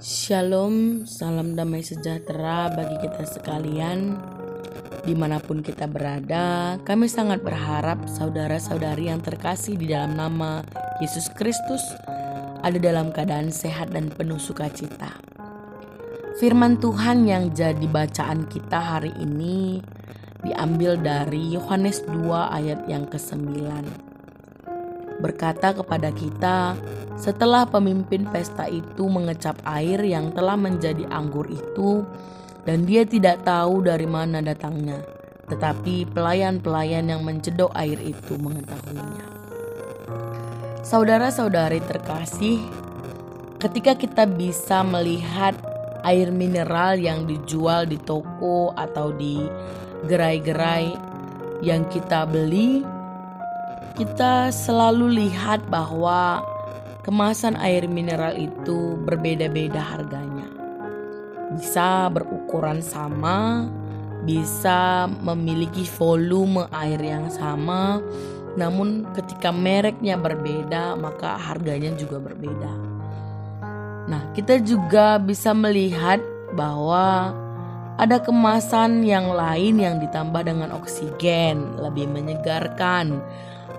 Shalom, salam damai sejahtera bagi kita sekalian dimanapun kita berada. Kami sangat berharap saudara-saudari yang terkasih di dalam nama Yesus Kristus ada dalam keadaan sehat dan penuh sukacita. Firman Tuhan yang jadi bacaan kita hari ini diambil dari Yohanes 2 ayat yang ke-9. Berkata kepada kita, setelah pemimpin pesta itu mengecap air yang telah menjadi anggur itu, dan dia tidak tahu dari mana datangnya, tetapi pelayan-pelayan yang mencedok air itu mengetahuinya. Saudara-saudari terkasih, ketika kita bisa melihat air mineral yang dijual di toko atau di gerai-gerai yang kita beli, kita selalu lihat bahwa kemasan air mineral itu berbeda-beda harganya. Bisa berukuran sama, bisa memiliki volume air yang sama, namun ketika mereknya berbeda, maka harganya juga berbeda. Nah, kita juga bisa melihat bahwa ada kemasan yang lain yang ditambah dengan oksigen, lebih menyegarkan.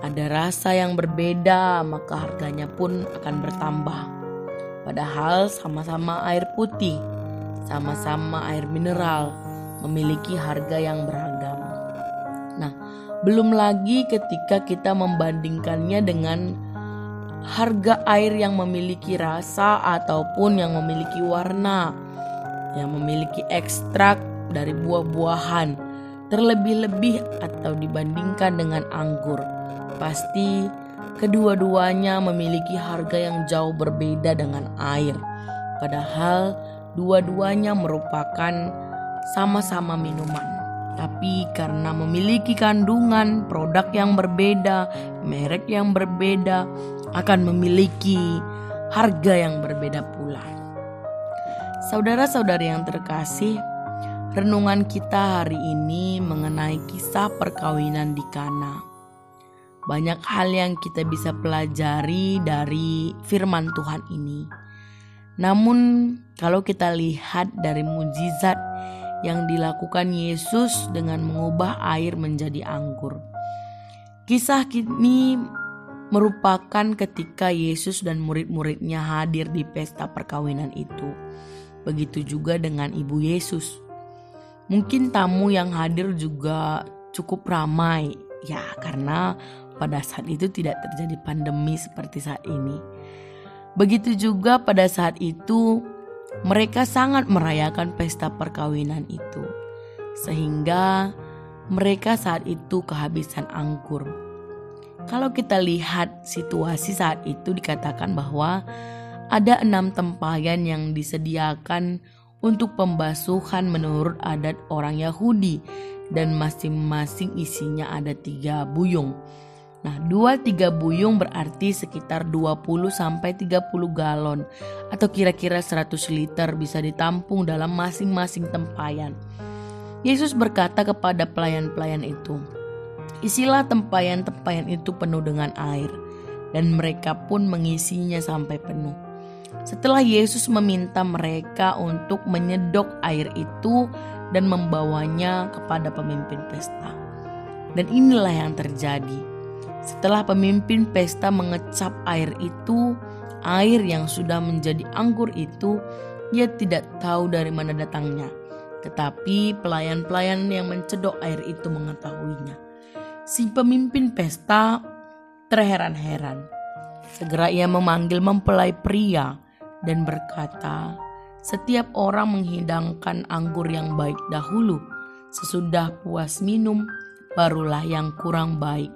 Ada rasa yang berbeda, maka harganya pun akan bertambah. Padahal sama-sama air putih, sama-sama air mineral, memiliki harga yang beragam. Nah, belum lagi ketika kita membandingkannya dengan harga air yang memiliki rasa ataupun yang memiliki warna, yang memiliki ekstrak dari buah-buahan, terlebih-lebih atau dibandingkan dengan anggur. Pasti kedua-duanya memiliki harga yang jauh berbeda dengan air. Padahal dua-duanya merupakan sama-sama minuman. Tapi karena memiliki kandungan produk yang berbeda, merek yang berbeda, akan memiliki harga yang berbeda pula. Saudara-saudari yang terkasih, renungan kita hari ini mengenai kisah perkawinan di Kana. Banyak hal yang kita bisa pelajari dari firman Tuhan ini. Namun kalau kita lihat dari mukjizat yang dilakukan Yesus dengan mengubah air menjadi anggur. Kisah ini merupakan ketika Yesus dan murid-muridnya hadir di pesta perkawinan itu. Begitu juga dengan ibu Yesus. Mungkin tamu yang hadir juga cukup ramai. Ya, karena pada saat itu tidak terjadi pandemi seperti saat ini. Begitu juga pada saat itu mereka sangat merayakan pesta perkawinan itu. Sehingga mereka saat itu kehabisan anggur. Kalau kita lihat situasi saat itu dikatakan bahwa ada 6 tempayan yang disediakan untuk pembasuhan menurut adat orang Yahudi. Dan masing-masing isinya ada 3 buyung. Nah, 2-3 buyung berarti sekitar 20-30 galon atau kira-kira 100 liter bisa ditampung dalam masing-masing tempayan. Yesus berkata kepada pelayan-pelayan itu, isilah tempayan-tempayan itu penuh dengan air, dan mereka pun mengisinya sampai penuh. Setelah Yesus meminta mereka untuk menyedok air itu dan membawanya kepada pemimpin pesta. Dan inilah yang terjadi. Setelah pemimpin pesta mengecap air itu, air yang sudah menjadi anggur itu, dia tidak tahu dari mana datangnya. Tetapi pelayan-pelayan yang mencedok air itu mengetahuinya. Si pemimpin pesta terheran-heran. Segera ia memanggil mempelai pria dan berkata, setiap orang menghidangkan anggur yang baik dahulu. Sesudah puas minum, barulah yang kurang baik.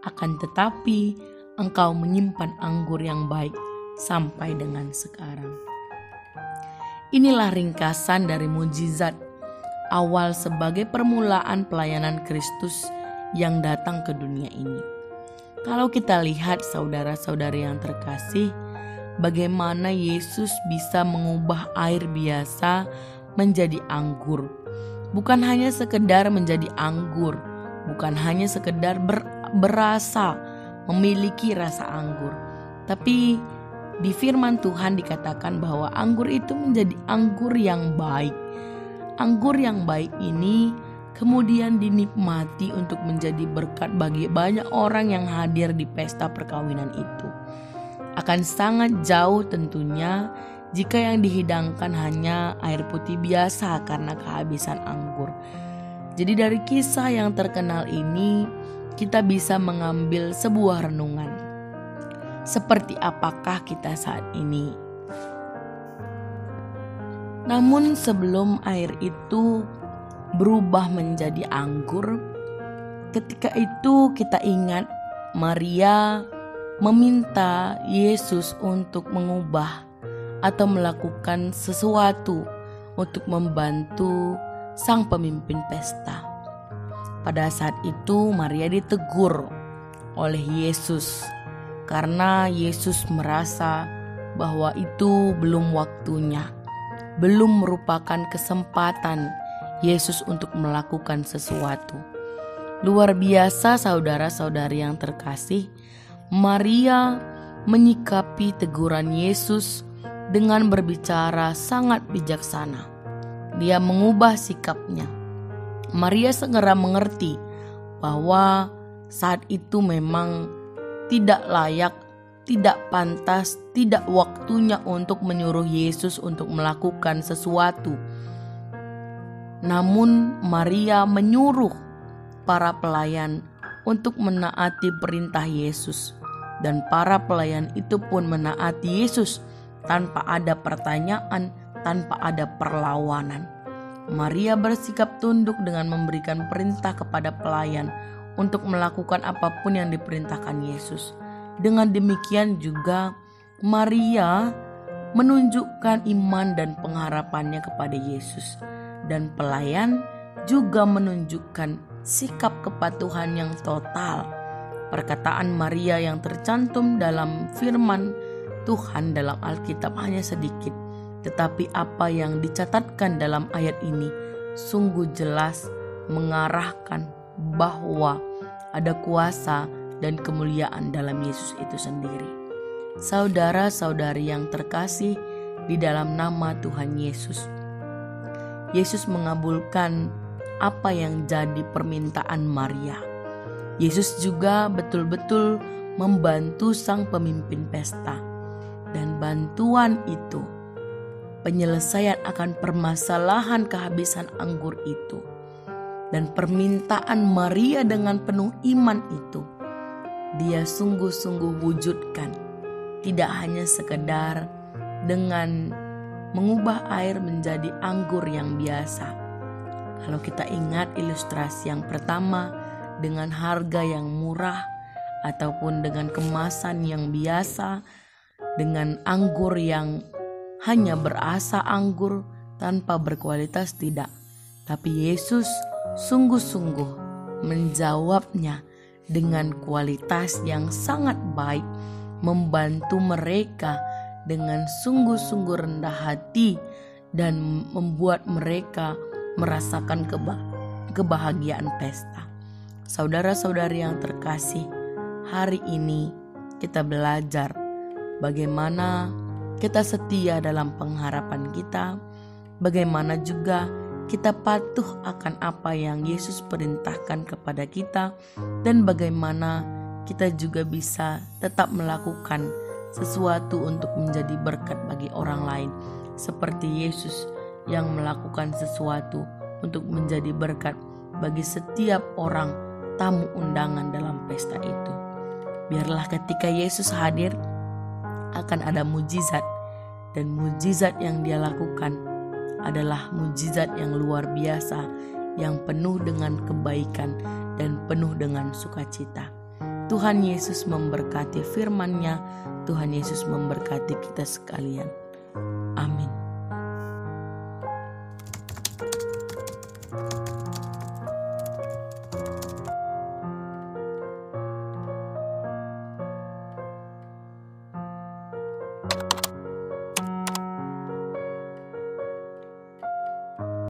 Akan tetapi engkau menyimpan anggur yang baik sampai dengan sekarang. Inilah ringkasan dari mukjizat awal sebagai permulaan pelayanan Kristus yang datang ke dunia ini. Kalau kita lihat saudara-saudari yang terkasih, bagaimana Yesus bisa mengubah air biasa menjadi anggur. Bukan hanya sekedar menjadi anggur, bukan hanya sekedar berasa, memiliki rasa anggur, tapi Di firman Tuhan dikatakan bahwa anggur itu menjadi anggur yang baik. Anggur yang baik ini kemudian dinikmati untuk menjadi berkat bagi banyak orang yang hadir di pesta perkawinan itu. Akan sangat jauh tentunya jika yang dihidangkan hanya air putih biasa karena kehabisan anggur. Jadi dari kisah yang terkenal ini kita bisa mengambil sebuah renungan. Seperti apakah kita saat ini? Namun sebelum air itu berubah menjadi anggur, ketika itu kita ingat Maria meminta Yesus untuk mengubah atau melakukan sesuatu untuk membantu sang pemimpin pesta. Pada saat itu Maria ditegur oleh Yesus karena Yesus merasa bahwa itu belum waktunya, belum merupakan kesempatan Yesus untuk melakukan sesuatu. Luar biasa saudara-saudari yang terkasih, Maria menyikapi teguran Yesus dengan berbicara sangat bijaksana. Dia mengubah sikapnya. Maria segera mengerti bahwa saat itu memang tidak layak, tidak pantas, tidak waktunya untuk menyuruh Yesus untuk melakukan sesuatu. Namun Maria menyuruh para pelayan untuk menaati perintah Yesus. Dan para pelayan itu pun menaati Yesus tanpa ada pertanyaan, tanpa ada perlawanan. Maria bersikap tunduk dengan memberikan perintah kepada pelayan untuk melakukan apapun yang diperintahkan Yesus. Dengan demikian juga Maria menunjukkan iman dan pengharapannya kepada Yesus. Dan pelayan juga menunjukkan sikap kepatuhan yang total. Perkataan Maria yang tercantum dalam firman Tuhan dalam Alkitab hanya sedikit, tetapi apa yang dicatatkan dalam ayat ini sungguh jelas mengarahkan bahwa ada kuasa dan kemuliaan dalam Yesus itu sendiri. Saudara-saudari yang terkasih di dalam nama Tuhan Yesus, Yesus mengabulkan apa yang jadi permintaan Maria. Yesus juga betul-betul membantu sang pemimpin pesta, dan bantuan itu penyelesaian akan permasalahan kehabisan anggur itu, dan permintaan Maria dengan penuh iman itu dia sungguh-sungguh wujudkan, tidak hanya sekedar dengan mengubah air menjadi anggur yang biasa. Kalau kita ingat ilustrasi yang pertama, dengan harga yang murah ataupun dengan kemasan yang biasa, dengan anggur yang hanya berasa anggur tanpa berkualitas, tidak. Tapi Yesus sungguh-sungguh menjawabnya dengan kualitas yang sangat baik, membantu mereka dengan sungguh-sungguh rendah hati dan membuat mereka merasakan kebahagiaan pesta. Saudara-saudari yang terkasih, hari ini kita belajar bagaimana kita setia dalam pengharapan kita, bagaimana juga kita patuh akan apa yang Yesus perintahkan kepada kita, dan bagaimana kita juga bisa tetap melakukan sesuatu untuk menjadi berkat bagi orang lain, seperti Yesus yang melakukan sesuatu untuk menjadi berkat bagi setiap orang tamu undangan dalam pesta itu. Biarlah ketika Yesus hadir akan ada mujizat, dan mujizat yang dia lakukan adalah mujizat yang luar biasa, yang penuh dengan kebaikan dan penuh dengan sukacita. Tuhan Yesus memberkati firman-Nya, Tuhan Yesus memberkati kita sekalian. Amin.